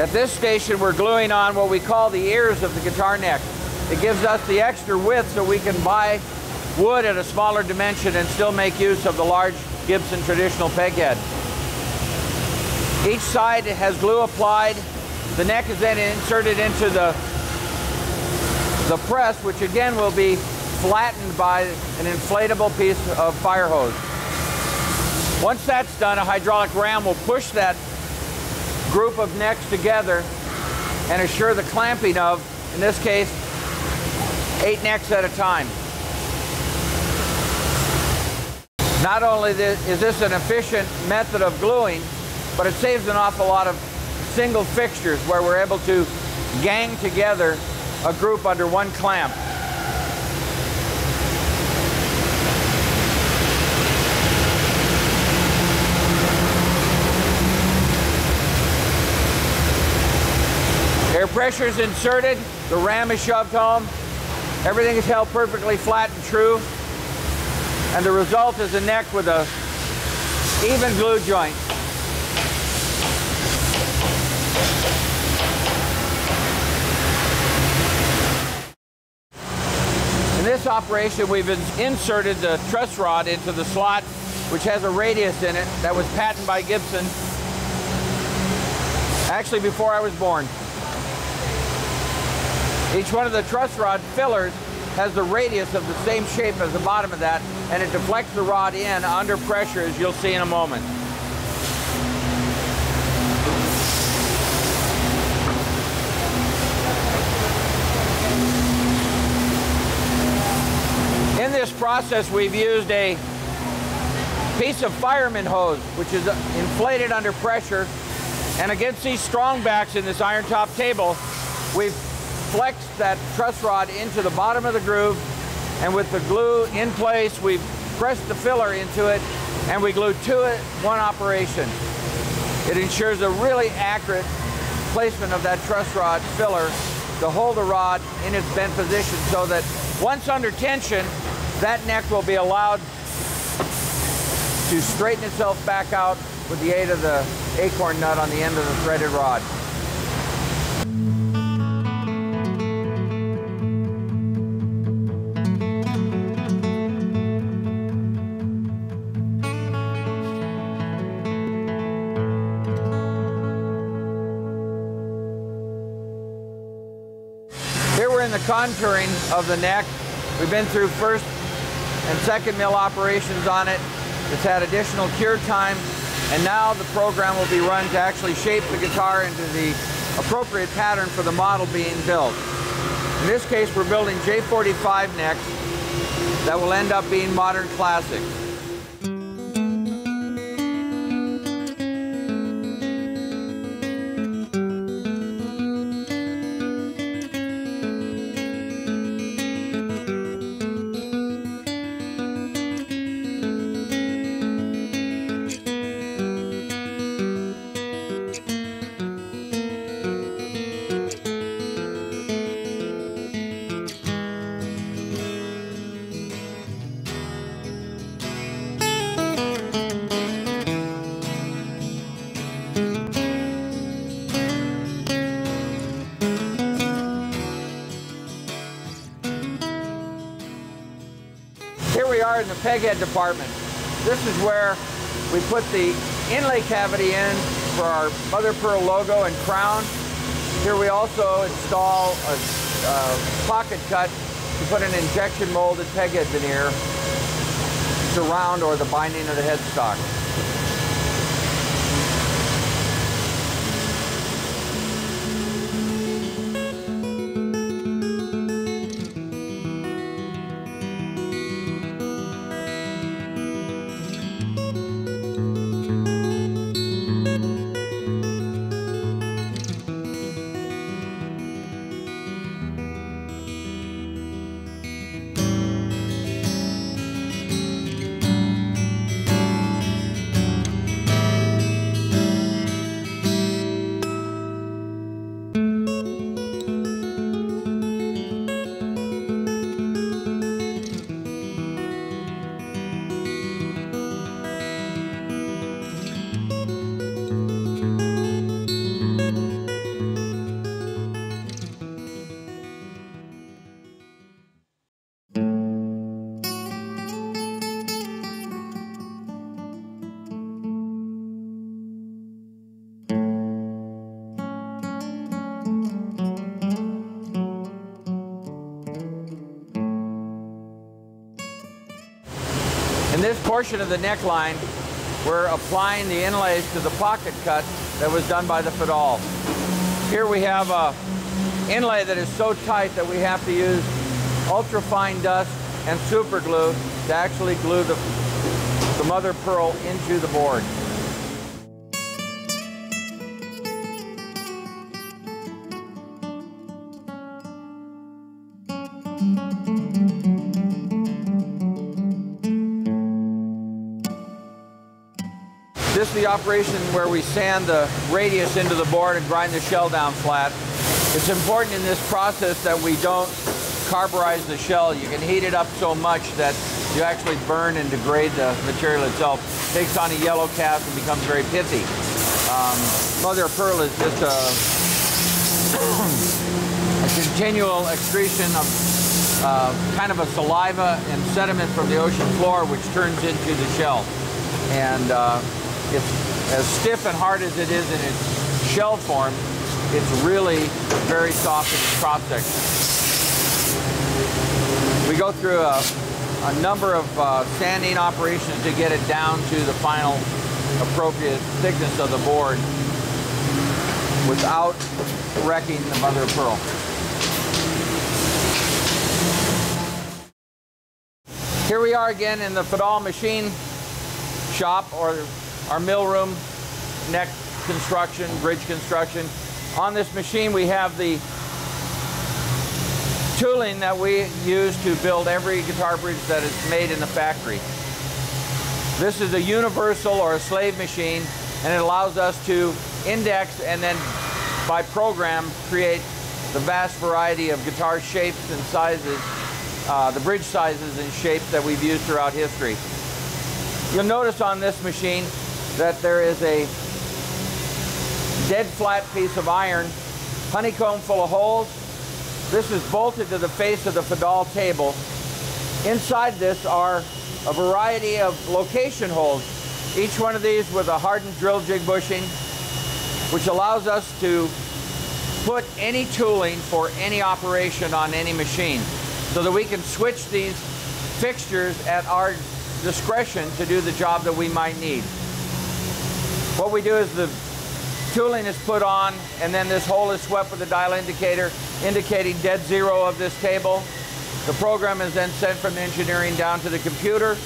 At this station, we're gluing on what we call the ears of the guitar neck. It gives us the extra width so we can buy wood at a smaller dimension and still make use of the large Gibson traditional peghead. Each side has glue applied. The neck is then inserted into the press, which again will be flattened by an inflatable piece of fire hose. Once that's done, a hydraulic ram will push that group of necks together and assure the clamping of, in this case, 8 necks at a time. Not only is this an efficient method of gluing, but it saves an awful lot of single fixtures where we're able to gang together a group under one clamp. Air pressure is inserted, the ram is shoved home, everything is held perfectly flat and true, and the result is a neck with a even glue joint. In this operation, we've inserted the truss rod into the slot, which has a radius in it that was patented by Gibson actually before I was born. Each one of the truss rod fillers has the radius of the same shape as the bottom of that, and it deflects the rod in under pressure, as you'll see in a moment. In this process, we've used a piece of fireman hose, which is inflated under pressure, and against these strong backs in this iron top table, we've flexed that truss rod into the bottom of the groove, and with the glue in place, we've pressed the filler into it, and we glue to it one operation. It ensures a really accurate placement of that truss rod filler to hold the rod in its bent position so that once under tension, that neck will be allowed to straighten itself back out with the aid of the acorn nut on the end of the threaded rod. Here we're in the contouring of the neck. We've been through first and second mill operations on it. It's had additional cure time, and now the program will be run to actually shape the guitar into the appropriate pattern for the model being built. In this case, we're building J45 necks that will end up being modern classics. Here we are in the peghead department. This is where we put the inlay cavity in for our mother pearl logo and crown. Here we also install a pocket cut to put an injection molded peghead veneer to round or the binding of the headstock. In this portion of the neckline, we're applying the inlays to the pocket cut that was done by the pedal. Here we have a inlay that is so tight that we have to use ultra-fine dust and super glue to actually glue the mother of pearl into the board. This is the operation where we sand the radius into the board and grind the shell down flat. It's important in this process that we don't carburize the shell. You can heat it up so much that you actually burn and degrade the material itself. It takes on a yellow cast and becomes very pithy. Mother of pearl is just a continual excretion of kind of a saliva and sediment from the ocean floor, which turns into the shell. And it's as stiff and hard as it is in its shell form, it's really very soft in its cross section. We go through a number of sanding operations to get it down to the final appropriate thickness of the board without wrecking the mother of pearl. Here we are again in the pedal machine shop, or our mill room, neck construction, bridge construction. On this machine we have the tooling that we use to build every guitar bridge that is made in the factory. This is a universal or a slave machine, and it allows us to index and then by program create the vast variety of guitar shapes and sizes, the bridge sizes and shapes that we've used throughout history. You'll notice on this machine that there is a dead flat piece of iron, honeycomb full of holes. This is bolted to the face of the pedal table. Inside this are a variety of location holes, each one of these with a hardened drill jig bushing, which allows us to put any tooling for any operation on any machine, so that we can switch these fixtures at our discretion to do the job that we might need. What we do is the tooling is put on, and then this hole is swept with a dial indicator indicating dead zero of this table. The program is then sent from engineering down to the computer.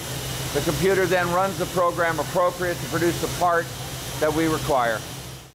The computer then runs the program appropriate to produce the part that we require.